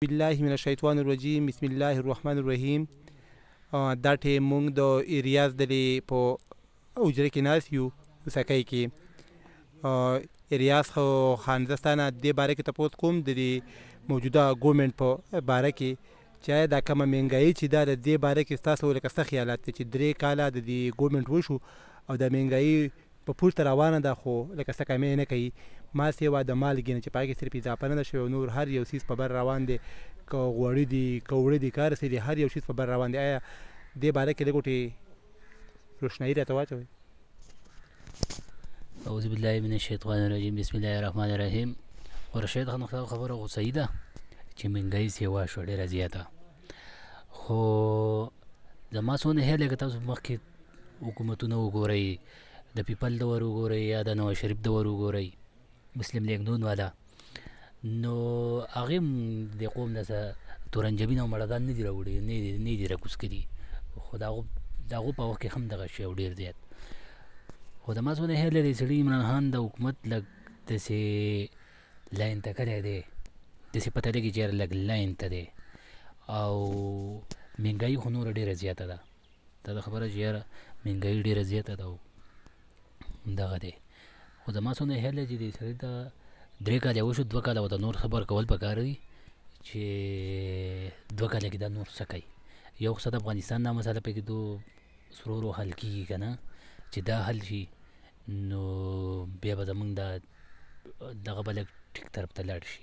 بالله من الشیطان الرجیم بسم الله الرحمن الرحیم. دا ټیم مونږ د ریاض دلې په حجره کې ناست یو سکۍ کې. ریاض خو خانزستانه دې باره کې تپوس کوم د دې موجوده ګورنمنټ په باره کې چې آیا دا کومه مهنګایي چې دا د دې باره کې ستاسو لکه څه خیالات دي چې 3 کاله د دې ګورنمنټ وشو او د مهنګایي په پورته روانه ده خو لکه څه کمې نه کوي. ما سیوا د مالګې نه چې پای کې صرف اضافه نه ده شوې، نور هر یو څیز په بر روان دی، که غوړي دي که اوړه دي که هر څه دي، هر یو چیز په بر روان دی. آیا دې باره کې لږ غوټې روښنایي راته واچوئ؟ اعوذ بالله من الشیطان الرجیم بسم الله الرحمن الرحیم. ورشید خان خبره خو صحیح ده چې مهنګایي سیوا شوه ډېره زیاته، خو زما څونه هیله که تاسو مخکې حکومتونه وګورئ، د پیپل د ور وګورئ یا د نواز شریف د ور وګورئ، مسلم لیگ نون والا، نو هغې هم د قوم داسې تورنجبین او مړدان نه دي راوړي، نه دي راکوز کړي، خو د هغو په وخت کې هم دغه شی ډېر زیات. خو زما څونه هیله دی سړي عمران خان د حکومت لږ داسې لاین ته کړی دی، داسې پته لګي چې یاره لږ لاین ته دی، او مهنګایي خو نوره ډېره زیاته ده. دا د خبره چې یاره مهنګایي ډېره زیاته ده او دغه دی. خو زما څونه هیله چې دې سړي ته 3 کاله وشو، 2 کاله ورته نور خبر کول پکار دي چې 2 کاله کې دا نور څه کوي. یو خو د افغانستان دا مسله پکې سرو ورو حل کېږي که نه، چې دا حل شي نو بیا به زمونږ دغه به لږ ټیک طرف ته لاړ شي.